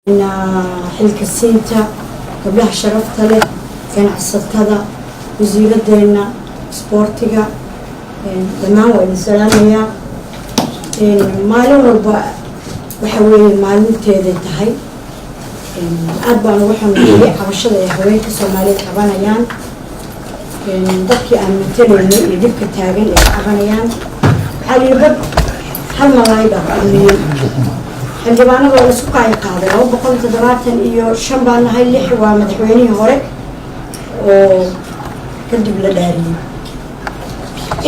xilka siinta gabdhaha sharafta leh ganacsatada wasiiradeena isboortiga dhammaan waa idin salaamayaa maalin walba waxa weeye maalinteeday tahay aad baan ugu xanuunayay cabashada ay haweenka Soomaaliyeed qabanayaan dadkii aan matalaynay iyo dibka taagan ay qabanayaan waxaa liibad hal malaay dhaqaaleeyay xildhibaanada waa la isku qaaday 275 baan nahay 6 waa madaxweynihii hore oo kadib la dhaariyay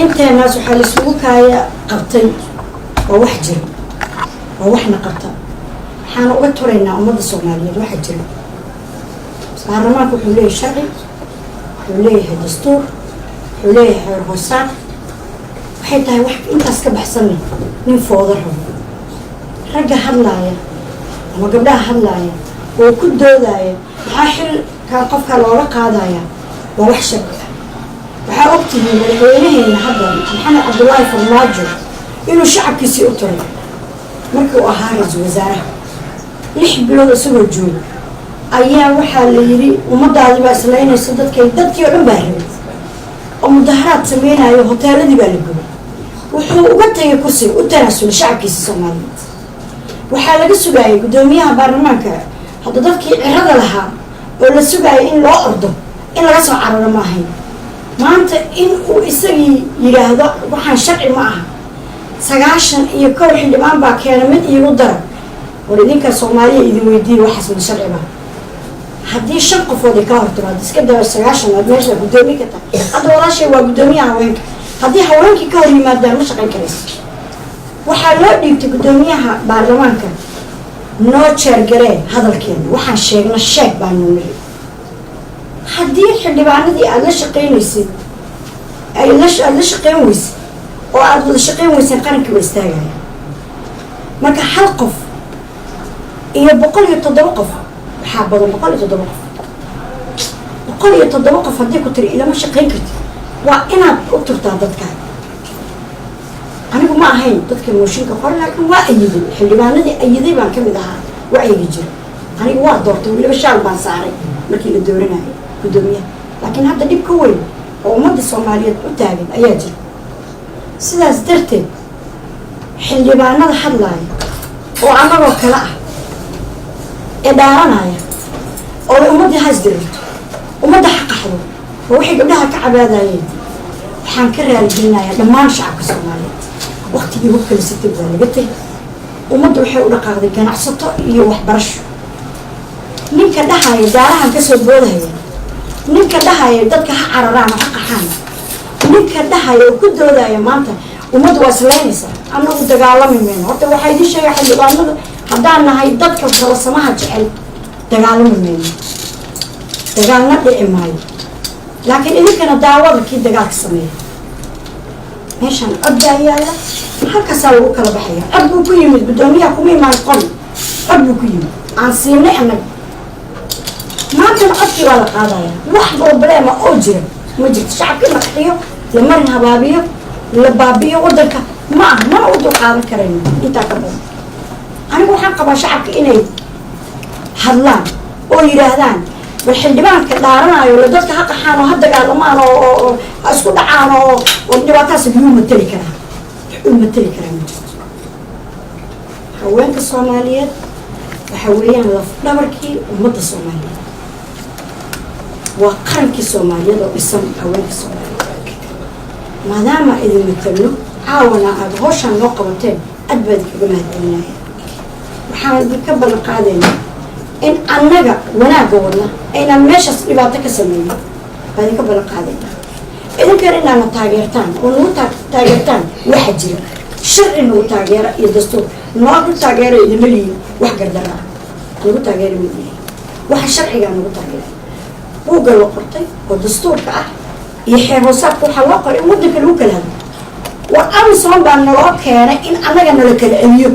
inteena waxaa la isugu qabtay oo wax jira oo waxna qabta waxaan uga toreynaa ummadda Soomaaliyeed waxa jira baarlamaanku wuxuu leeyahay sharci wuxuu leeyahay dastuur wuxuu leeyahay xeer hoosaad waxay tahay wax intaas ka baxsan nin foodo rabo ragga hadlaaya ama gabdhaha hadlaaya oo ku doodaya maxaa xilka qofka looga qaadaya waa wax shaqo waxaa ogtihiin madaxweynaheena hadda Maxamed Cabdullaahi Farmaajo inuu shacabkiisii u turay markii uu ahaa ra'iisul wasaaraha 6 bilood isagoo jooga ayaa waxaa la yiri ummadaadi baa islaynaysa dadkii oo dhan baa rabay oo mudaharaad sameeynaayo hoteeladii baa la gubay wuxuu uga tagay kursi u tanaasul shacabkiisa Soomaaliyeed waxaa laga sugayay gudoomiyaha baarlamaanka hadda dadkii cirada lahaa oo la sugayay in loo ordo in laga soo cararo ma ahayn maanta in uu isagii yiraahdo waxaan sharci ma aha 91 xildhibaan baa keenay mid iigu dara war idinka Soomaaliya idin weydiiyay waxaas ma sharci ba haddii 5 qofood ka hortimaad iska dawa 90 aad meesha gudoomiye ka tahay hadda walaashay waa gudoomiyaha haweenka haddii haweenkii ka hor yimaadaan ma shaqayn karayso waxaa loo dhiibtay gudoomiyaha baarlamaanka noo jeergaree hadalkeena waxaan sheegna sheeg baan noo niri haddii xildhibaanadii aad la shaqaynaysay ay la shaqayn weysay oo aad wada shaqayn weyseen qarankii waa istaagaya marka hal qof iyo 107 qof waxaa badan 107 qof haddii ku tiri ilama shaqayn kartid waa inaad u turtaa dadkaaga anigu ma ahayn dadka mooshinka qor laakiin waa ayiday xildhibaanadii ayiday baan ka mid ahaa wacyiga jira anigu waa doortay waliba shaal baan saaray markii la dooranayay gudoomiyaha laakiin hadda dhib ka weyn oo ummadda Soomaaliyeed u taagan ayaa jira sidaas darteed xildhibaanada hadlaaya oo anagoo kala ah ee dhaaranaya oo ummadda haysdirto ummadda xaqaxdo oo waxay gabdhaha ka cabaadayeen waxaan ka raaligelinayaa dhammaan shacabka Soomaaliyeed waqtigii hubka la sitay waa laga tagay ummaddu waxay u dhaqaaqday ganacsato iyo waxbarasho ninka dhahaya daarahan ka soo boodaya ninka dhahaya dadka ha cararaan ha qaxaan ninka dhahaya ku doodaya maanta ummaddu waa islaynaysa anagu dagaalami mayno horta waxay idin sheegay xildhibaanada haddaan nahay dadka farsamaha jecel dagaalami mayno dagaalna dhici maayo laakiin idinkana daawada kii dagaalka sameeya meeshaan cod baa yaala halkaasaa lagu kala baxaya cod buu ku yimid gudoomiyaha kuma imaan qol cod buu ku yimid aan siinay annaga maantana codkii waa la qaadaya wax problema oo jira ma jirto shacabkii la qaxiyo la marin habaabiyo la baabiyo waddanka ma aha mana u dulqaadan karayno intaa ka badan anigu waxaan qabaa shacabka inay hadlaan oo yidhaahdaan bal xildhibaanka dhaaranayo la dadka ha qaxaan oo ha dagaalamaan oo ha isku dhacaan oo dhibaataas biyuu matali karaa ma jirto haweenka Soomaaliyeed waxa weeyaan laf dhabarkii ummadda Soomaaliyeed waa qarankii Soomaaliyeed oo dhisan haweenka Soomaaliyeed maadaama idin matalo caawana aad hawshan noo qabateen aad baad kaga mahadcelinaya waxaan idinka ballan qaadaynaa in annaga wanaagga wadna aynan meeshaas dhibaato ka sameeyno baan idinka ballan qaadaynaa idinkana inaana taageertaan oo nagu taageertaan waxa jira sharci nagu taageera iyo dastuur nagu taageera idinma lihin wax gardara nagu taageera midnahay waxa sharcigaa nagu taageera buugga loo qortay oo dastuurka ah iyo xeer hoosaadka waxaa loo qoray in waddanka lagu kala hadlo war amisom baa naloo keenay in annaga nala kala celiyo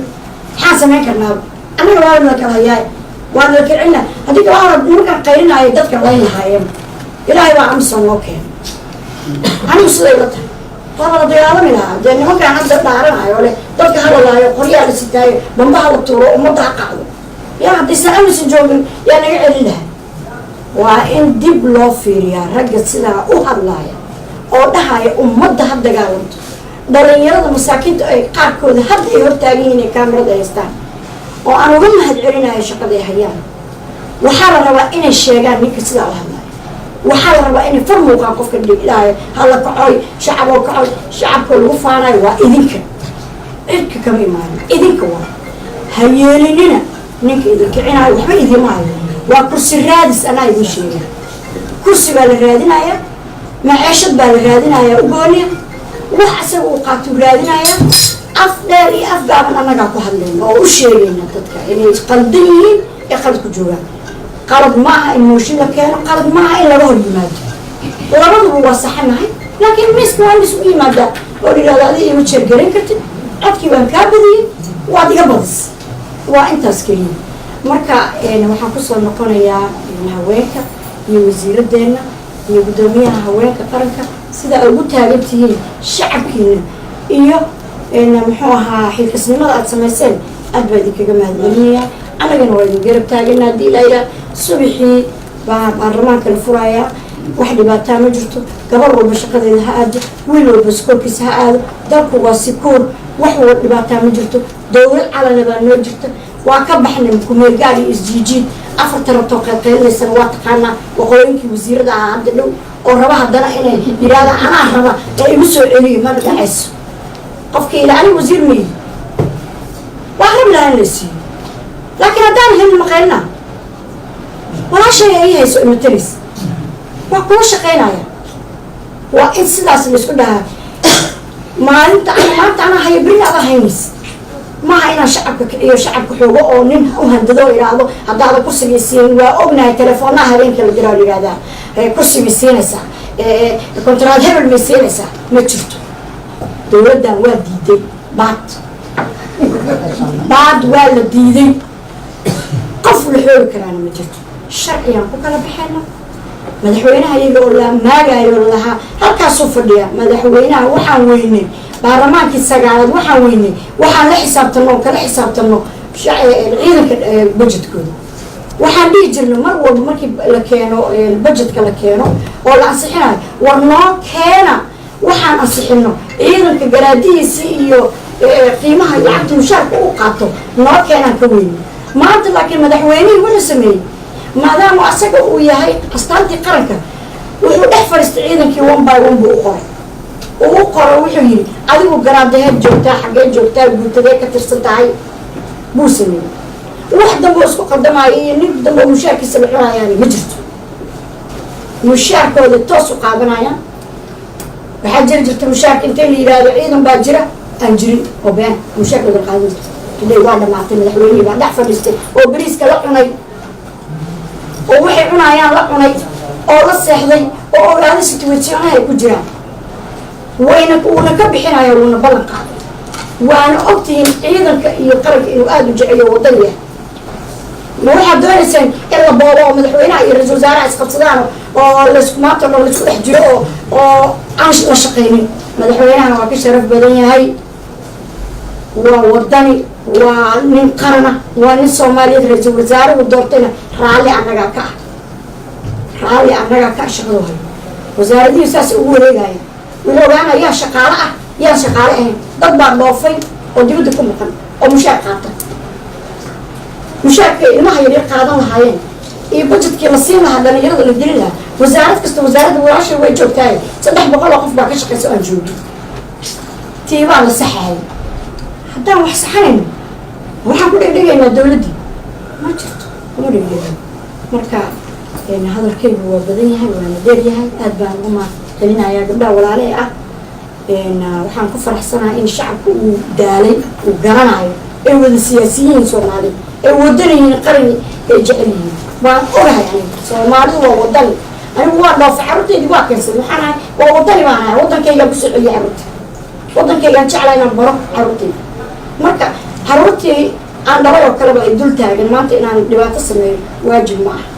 maxaan samayn karnaaba annaga waa nala kala hayaay waa nala kala celina haddii kala hora nimankaan qaylinaayo dadka layn lahaayeen ilaahay baa amisom noo keenay anigu siday la tahay waa la dagaalami lahaa dee nimankaan hadda dhaaranayo le dadka hadalaayo qoryaa la sitaayo bambaha la tuuro ummadda ha qacdo يا هدي سأمس جوجن يا نقعد لها وإن دب لو فيريا رجت سلا وهاللايا أو ده هاي أمضى هذا قالنت دلنيرة مساكين قاركود هذا يهرتاجين كاميرا ده يستان وأنا قلنا هالعرينا يا شقة هيان وحال روا إن الشيء نيك سلا وهاللايا وحال روا إن فرموا قاقف كدي لا هلا كعوي شعب كل وفانا وإذنك إذنك كم إيمان إذنك وا هياليننا نيك إذنك عنا وحبي إذن معي وكرسي الرادس أنا يبي شيء كرسي بالرادنا يا معيشة بالرادنا يا وقولي وحسب وقعت بالرادنا يا أفضل من أنا قاعد أحلل أو شيء لنا تذكر يعني قلبي يخلق جوا قلب معها المشكلة كان قلب معها إلا ظهر المادة ورغم هو صحنا لكن مش مادة ولي لا هذه متشجرين كتير أبكي وانكابدي وادي قبض وأنت سكين marka waxaan ku soo noqonayaa haweenka iyo wasiiradeena iyo gudoomiyaha haweenka qaranka sida ay ugu taageertiin shacabkiina iyo muxuu ahaa xilkasnimada aad sameyseen aad baa idinkaga mahadcelinayaa anagana waa idin garab taaganaa haddii ilaahay subaxii baa baarlamaanka la furayaa wax dhibaataa ma jirto gabar walba shaqadeeda ha aado wiil walba iskoolkiisa ha aado dalku waa sikuur wax walba dhibaataa ma jirto dowlad calana baa noo jirta وأكبحنا مكمل قاعد إسجيجين أفرت رتوقع قيل سنوات قانا وقولين كي وزير ده عبد الله وربها دنا إنه إرادة أنا ربا يمسوا عليه ما بتحس قف كي لعني وزير مين وأهرب لها نسي لكن هذا هم مقالنا ولا شيء أيه سوء مترس وكل شقينا يا وإن سلاس اللي سكدها ما أنت أنا هيبرين هذا هينس ما هنا شعبك حقوق أو نين وهنددوا إلى هذا هذا كرسي بيسين وأبناء تلفونها هرين كل جرال هذا كرسي بيسين سا كنترول هبل بيسين سا ما شفته دولة والدي بعد والدي قفل حول كلام ما شفته الشرعية وكلا بحنا مدحوينها يقول لها ما قالوا لها هل كاسوف ليا مدحوينها وحويني baarlamaanka sagaalaad waxaan weynay waxaan la xisaabtano kala xisaabtano ciidanka budgetkooda waxaan dhihi jirnay mar walba markii la keeno budgetka la keeno oo la ansixinayo war noo keena waxaan ansixino ciidanka garaadihiisa iyo qiimaha lacagta mushaarka u qaato noo keenaan ka weynay maanta laakiin madaxweynihii wala sameeyey maadaama asaga uu yahay astaantii qaranka wuxuu dhex fadhiistay ciidankii one by one buu u qoray وقرر وحيي أديكوا جراد هاد جوتا حاجات جوتا جوتا كترسنتاعي بوسني واحدة بوسكو قدام عيني نقدم مشاكل سبحانه يعني مجرد مشاكل اللي توسق قابنايا بحجر جرت مشاكل تاني إلى عيدهم باجرة أنجري وبين مشاكل القادم اللي وانا معطينا الحلوين بعد أحفر لستي وبريس كلاقناي ووحي عنايا لاقناي أو لصحضي أو هذا ستويتشي هاي كجران وأنا كبحين هاي وأنا بلن قاعد وأنا أبتهم أيضا يقرب إنه آدم جعيه وضيه وواحد دون سن إلا بابا ومدحوينها يرزو زارع اسقطدانه ولا سكماتو ولا سكو دحجرو وعاش لا شقينين مدحوينها waa ka sharaf badan yahay waa wadani waa nin qarana waa nin Soomaaliyeed ra'iisul wasaare u doortayna raali anaga ka shaqadooda wasaaradii saas ugu wareegaya وأنا يا شقالة ضد بعض ضافين وديود كم مكان أو مشاكلة ما هي اللي قاعدة هاين يبجت كمسينا هذا اللي يرد اللي بديلها وزارة وزارة وراشة ويجوب تاعي صدق بقول وقف باكش قيس أنجود تيبا على الصحة حتى وح صحين وحقول لي إن الدولة دي ما جرت قولي لي مركا يعني هذا الكلب هو بدني هاي وأنا ديري هاي أدبان وما خلينا يا قبل ولا عليه إن وحن كفر حسنا إن الشعب ودالي وقرنا إيه والسياسيين صومالي إيه ودني قرني جعلي وأقولها يعني صومالي وودني أنا والله في عرضي دي واقع سبحانه وودني معنا ودن كي يبص على عرضي ودن كي ينشأ علينا برا عرضي مركا عرضي أنا رأيي كلام يدل تاجن ما أنت أنا دبعت السنة واجب معه